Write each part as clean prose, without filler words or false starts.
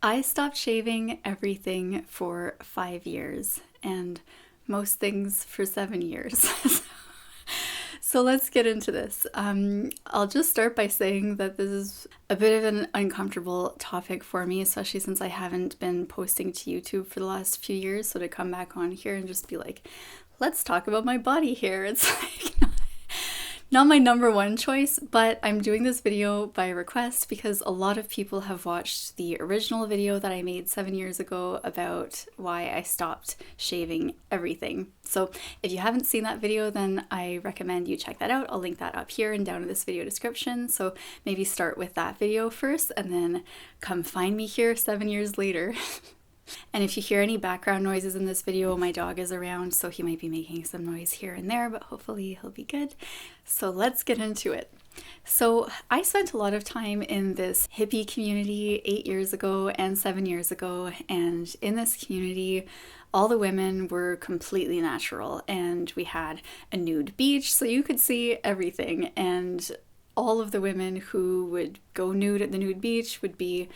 I stopped shaving everything for 5 years and most things for 7 years. So let's get into this. I'll just start by saying that this is a bit of an uncomfortable topic for me, especially since I haven't been posting to YouTube for the last few years. So to come back on here and just be like, let's talk about my body hair. It's like not my number one choice, but I'm doing this video by request because a lot of people have watched the original video that I made 7 years ago about why I stopped shaving everything. So if you haven't seen that video, then I recommend you check that out. I'll link that up here and down in this video description. So maybe start with that video first and then come find me here 7 years later. And if you hear any background noises in this video, my dog is around, so he might be making some noise here and there, but hopefully he'll be good. So let's get into it. So I spent a lot of time in this hippie community 8 years ago and 7 years ago, and in this community, all the women were completely natural, and we had a nude beach, so you could see everything, and all of the women who would go nude at the nude beach would be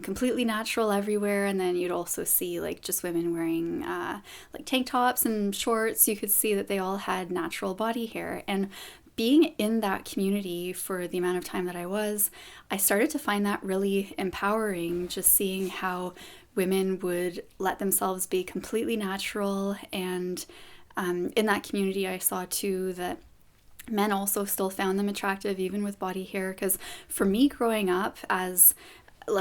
completely natural everywhere. And then you'd also see like just women wearing like tank tops and shorts. You could see that they all had natural body hair. And being in that community for the amount of time that I started to find that really empowering, just seeing how women would let themselves be completely natural. And in that community, I saw too that men also still found them attractive even with body hair, because for me growing up as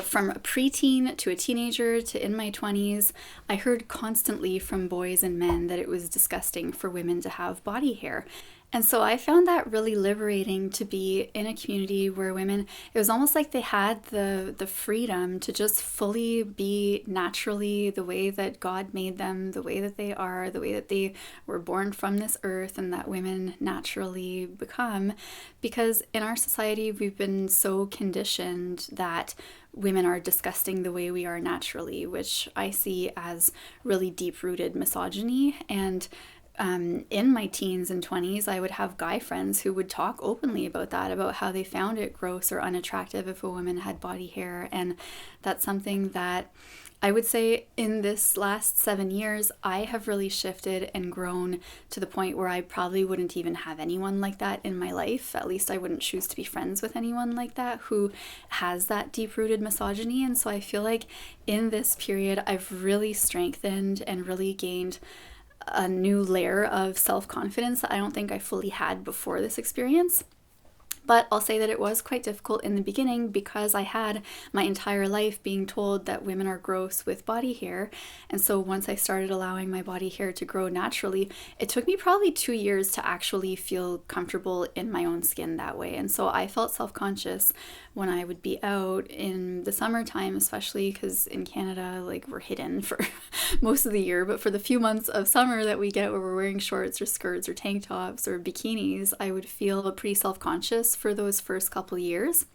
from a preteen to a teenager to in my 20s, I heard constantly from boys and men that it was disgusting for women to have body hair. And so I found that really liberating to be in a community where women, it was almost like they had the freedom to just fully be naturally the way that God made them, the way that they are, the way that they were born from this earth, and that women naturally become. Because in our society, we've been so conditioned that women are disgusting the way we are naturally, which I see as really deep-rooted misogyny. And in my teens and 20s, I would have guy friends who would talk openly about that, about how they found it gross or unattractive if a woman had body hair. And that's something that I would say in this last 7 years, I have really shifted and grown to the point where I probably wouldn't even have anyone like that in my life. At least I wouldn't choose to be friends with anyone like that who has that deep-rooted misogyny. And so I feel like in this period, I've really strengthened and really gained a new layer of self-confidence that I don't think I fully had before this experience. But I'll say that it was quite difficult in the beginning because I had my entire life being told that women are gross with body hair. And so once I started allowing my body hair to grow naturally, it took me probably 2 years to actually feel comfortable in my own skin that way. And so I felt self-conscious when I would be out in the summertime, especially because in Canada, like we're hidden for most of the year. But for the few months of summer that we get where we're wearing shorts or skirts or tank tops or bikinis, I would feel pretty self-conscious for those first couple years.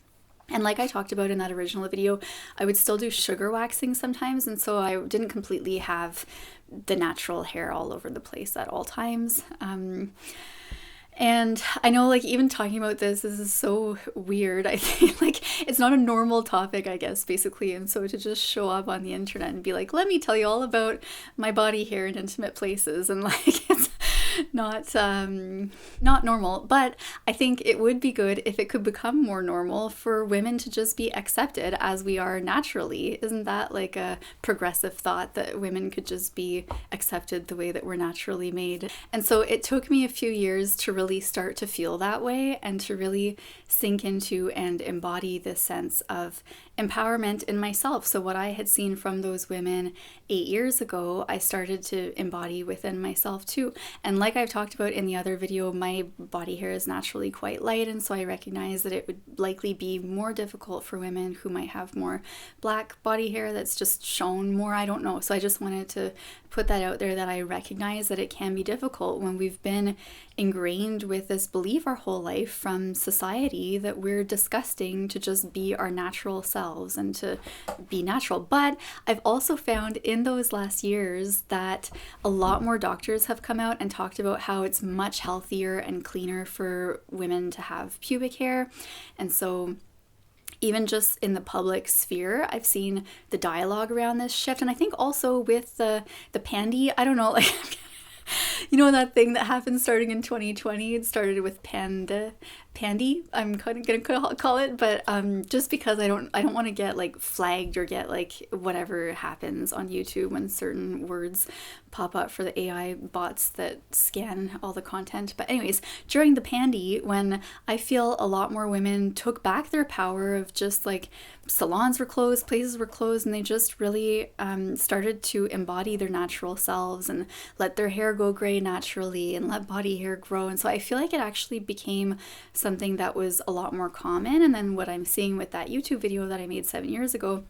And like I talked about in that original video, I would still do sugar waxing sometimes, and so I didn't completely have the natural hair all over the place at all times. And I know, like, even talking about this is so weird. I think, like, it's not a normal topic, I guess, basically. And so to just show up on the internet and be like, let me tell you all about my body hair in intimate places, and like, it's not normal. But I think it would be good if it could become more normal for women to just be accepted as we are naturally. Isn't that like a progressive thought, that women could just be accepted the way that we're naturally made? And so it took me a few years to really start to feel that way and to really sink into and embody this sense of empowerment in myself. So what I had seen from those women 8 years ago, I started to embody within myself too. And like I've talked about in the other video, my body hair is naturally quite light, and so I recognize that it would likely be more difficult for women who might have more black body hair that's just shown more. I don't know. So I just wanted to put that out there, that I recognize that it can be difficult when we've been ingrained with this belief our whole life from society that we're disgusting to just be our natural selves and to be natural. But I've also found in those last years that a lot more doctors have come out and talked about how it's much healthier and cleaner for women to have pubic hair. And so even just in the public sphere, I've seen the dialogue around this shift. And I think also with the pandy, I don't know, like, you know, that thing that happened starting in 2020, it started with pandy, I'm kind of gonna call it, but just because I don't want to get like flagged or get like whatever happens on YouTube when certain words pop up for the AI bots that scan all the content. But anyways, during the pandy, when I feel a lot more women took back their power of just like salons were closed, places were closed, and they just really started to embody their natural selves and let their hair go gray naturally and let body hair grow. And so I feel like it actually became something that was a lot more common. And then what I'm seeing with that YouTube video that I made 7 years ago,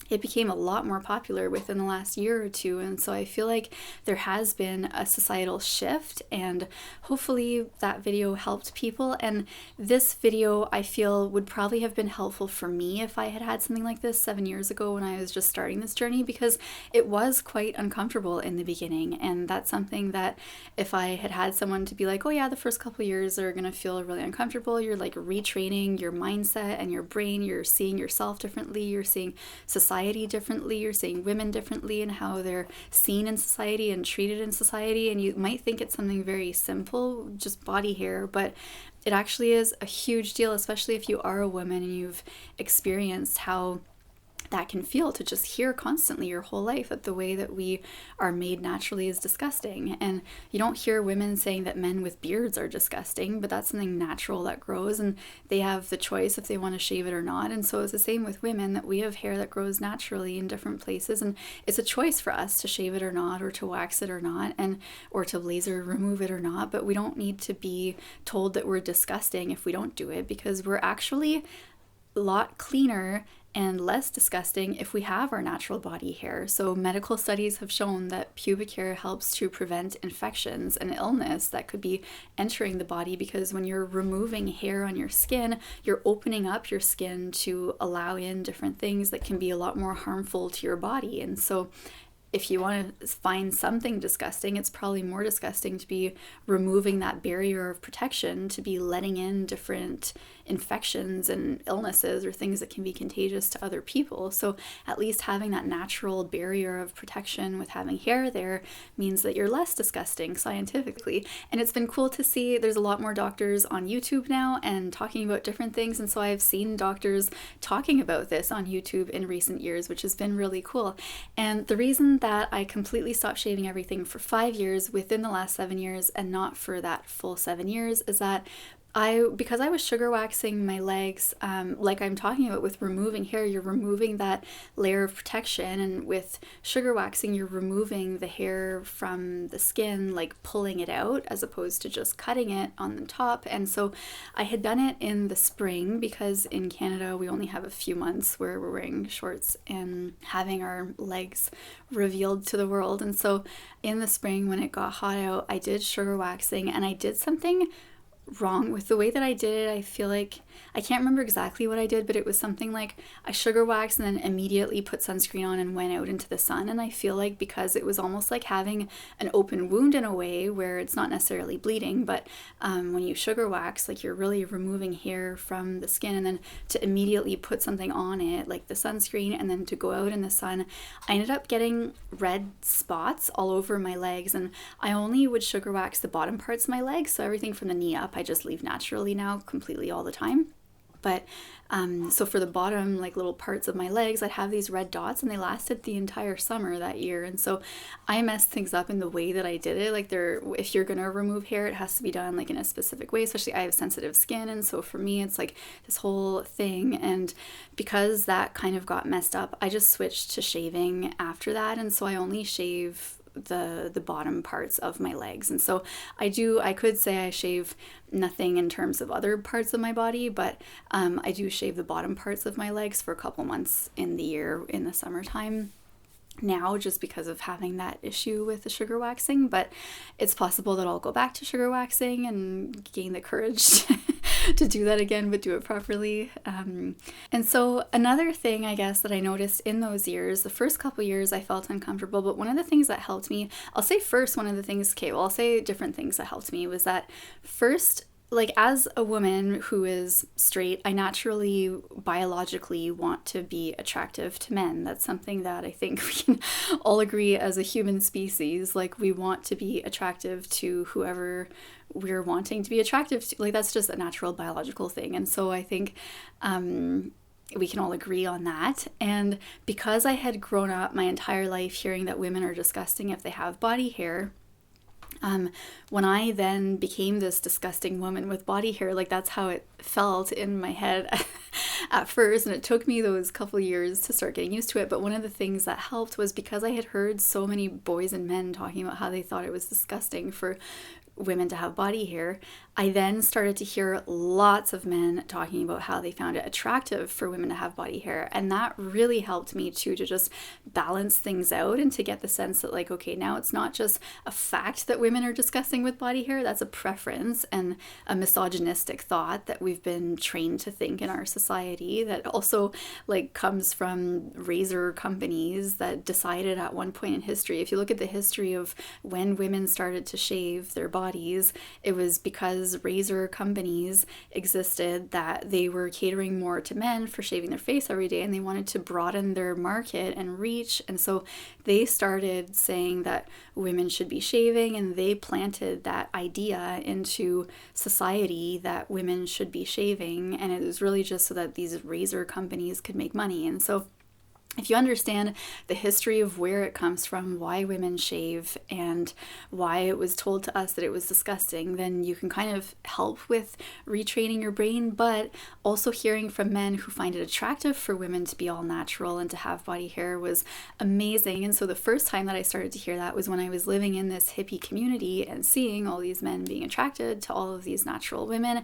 it became a lot more popular within the last year or two. And so I feel like there has been a societal shift, and hopefully that video helped people. And this video, I feel, would probably have been helpful for me if I had had something like this 7 years ago when I was just starting this journey, because it was quite uncomfortable in the beginning. And that's something that if I had had someone to be like, oh yeah, the first couple of years are gonna feel really uncomfortable, you're like retraining your mindset and your brain, you're seeing yourself differently, you're seeing society differently, you're seeing women differently and how they're seen in society and treated in society, and you might think it's something very simple, just body hair, but it actually is a huge deal, especially if you are a woman and you've experienced how that can feel to just hear constantly your whole life that the way that we are made naturally is disgusting. And you don't hear women saying that men with beards are disgusting, but that's something natural that grows, and they have the choice if they want to shave it or not. And so it's the same with women, that we have hair that grows naturally in different places, and it's a choice for us to shave it or not, or to wax it or not, and or to laser remove it or not. But we don't need to be told that we're disgusting if we don't do it, because we're actually a lot cleaner and less disgusting if we have our natural body hair. So medical studies have shown that pubic hair helps to prevent infections and illness that could be entering the body, because when you're removing hair on your skin, you're opening up your skin to allow in different things that can be a lot more harmful to your body. And so if you want to find something disgusting, it's probably more disgusting to be removing that barrier of protection, to be letting in different infections and illnesses or things that can be contagious to other people. So at least having that natural barrier of protection with having hair there means that you're less disgusting scientifically. And it's been cool to see there's a lot more doctors on YouTube now and talking about different things. And so I've seen doctors talking about this on YouTube in recent years, which has been really cool. And the reason that I completely stopped shaving everything for 5 years within the last 7 years and not for that full 7 years is that because I was sugar waxing my legs, like I'm talking about with removing hair, you're removing that layer of protection, and with sugar waxing, you're removing the hair from the skin, like pulling it out, as opposed to just cutting it on the top. And so I had done it in the spring, because in Canada, we only have a few months where we're wearing shorts and having our legs revealed to the world. And so in the spring, when it got hot out, I did sugar waxing, and I did something wrong with the way that I did it. I feel like I can't remember exactly what I did, but it was something like I sugar waxed and then immediately put sunscreen on and went out into the sun. And I feel like because it was almost like having an open wound in a way, where it's not necessarily bleeding, but when you sugar wax, like you're really removing hair from the skin, and then to immediately put something on it like the sunscreen and then to go out in the sun, I ended up getting red spots all over my legs. And I only would sugar wax the bottom parts of my legs, so everything from the knee up I just leave naturally now completely all the time. But so for the bottom, like little parts of my legs, I'd have these red dots, and they lasted the entire summer that year. And so I messed things up in the way that I did it. Like if you're gonna remove hair, it has to be done like in a specific way, especially I have sensitive skin. And so for me, it's like this whole thing. And because that kind of got messed up, I just switched to shaving after that. And so I only shave the bottom parts of my legs. And so I could say I shave nothing in terms of other parts of my body, but I do shave the bottom parts of my legs for a couple months in the year in the summertime now, just because of having that issue with the sugar waxing. But it's possible that I'll go back to sugar waxing and gain the courage to do that again, but do it properly. And so another thing, I guess, that I noticed in those years, the first couple years I felt uncomfortable, but one of the things that helped me, I'll say different things that helped me was that first, like as a woman who is straight, I naturally biologically want to be attractive to men. That's something that I think we can all agree as a human species. Like we want to be attractive to whoever we're wanting to be attractive to. Like that's just a natural biological thing. And so I think we can all agree on that. And because I had grown up my entire life hearing that women are disgusting if they have body hair, when I then became this disgusting woman with body hair, like that's how it felt in my head at first. And it took me those couple years to start getting used to it. But one of the things that helped was because I had heard so many boys and men talking about how they thought it was disgusting for women to have body hair, I then started to hear lots of men talking about how they found it attractive for women to have body hair. And that really helped me too, to just balance things out and to get the sense that like, okay, now it's not just a fact that women are disgusting with body hair, that's a preference and a misogynistic thought that we've been trained to think in our society, that also like comes from razor companies that decided at one point in history. If you look at the history of when women started to shave their bodies, it was because razor companies existed that they were catering more to men for shaving their face every day, and they wanted to broaden their market and reach. And so they started saying that women should be shaving, and they planted that idea into society that women should be shaving. And it was really just so that these razor companies could make money. And so if you understand the history of where it comes from, why women shave, and why it was told to us that it was disgusting, then you can kind of help with retraining your brain, but also hearing from men who find it attractive for women to be all natural and to have body hair was amazing. And so the first time that I started to hear that was when I was living in this hippie community and seeing all these men being attracted to all of these natural women.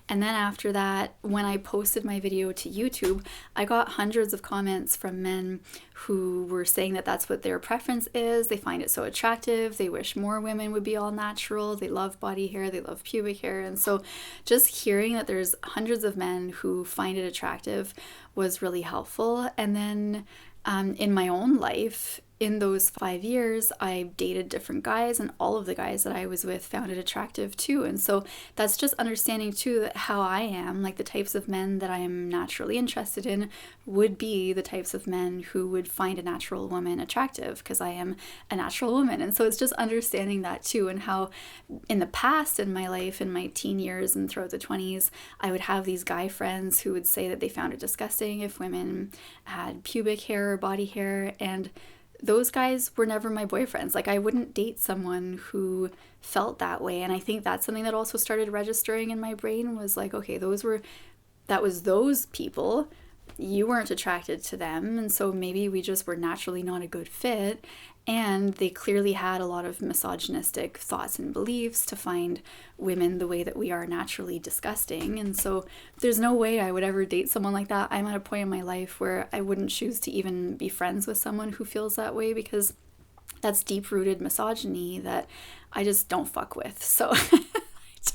And then after that, when I posted my video to YouTube, I got hundreds of comments from men who were saying that that's what their preference is. They find it so attractive. They wish more women would be all natural. They love body hair. They love pubic hair. And so just hearing that there's hundreds of men who find it attractive was really helpful. And then in my own life, in those 5 years, I dated different guys, and all of the guys that I was with found it attractive too. And so that's just understanding too that how I am, like the types of men that I am naturally interested in would be the types of men who would find a natural woman attractive, because I am a natural woman. And so it's just understanding that too, and how in the past in my life, in my teen years and throughout the 20s, I would have these guy friends who would say that they found it disgusting if women had pubic hair or body hair, and those guys were never my boyfriends. Like I wouldn't date someone who felt that way. And I think that's something that also started registering in my brain, was like, okay, that was those people. You weren't attracted to them. And so maybe we just were naturally not a good fit. And they clearly had a lot of misogynistic thoughts and beliefs to find women the way that we are naturally disgusting. And so there's no way I would ever date someone like that. I'm at a point in my life where I wouldn't choose to even be friends with someone who feels that way, because that's deep-rooted misogyny that I just don't fuck with. So I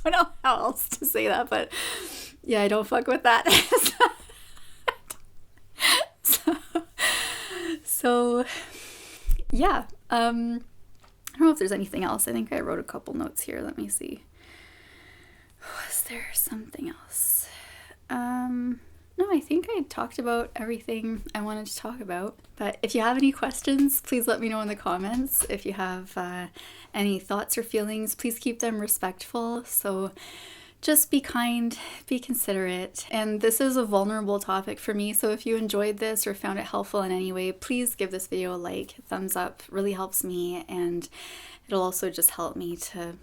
don't know how else to say that, but yeah, I don't fuck with that. So yeah, I don't know if there's anything else. I think I wrote a couple notes here. Let me see. Was there something else? No, I think I talked about everything I wanted to talk about. But if you have any questions, please let me know in the comments. If you have any thoughts or feelings, please keep them respectful. So just be kind, be considerate. And this is a vulnerable topic for me, so if you enjoyed this or found it helpful in any way, please give this video a like. Thumbs up really helps me, and it'll also just help me to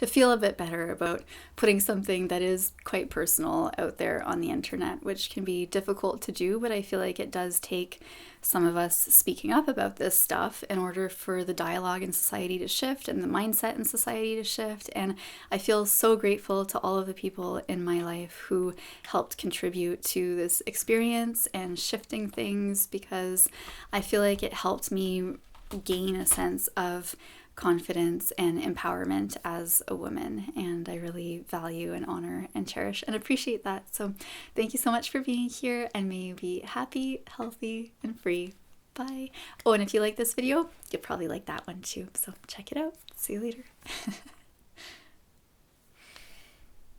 feel a bit better about putting something that is quite personal out there on the internet, which can be difficult to do, but I feel like it does take some of us speaking up about this stuff in order for the dialogue in society to shift and the mindset in society to shift. And I feel so grateful to all of the people in my life who helped contribute to this experience and shifting things, because I feel like it helped me gain a sense of confidence and empowerment as a woman, and I really value and honor and cherish and appreciate that. So thank you so much for being here, and may you be happy, healthy, and free. Bye. Oh, and if you like this video, you'll probably like that one too, so check it out. See you later.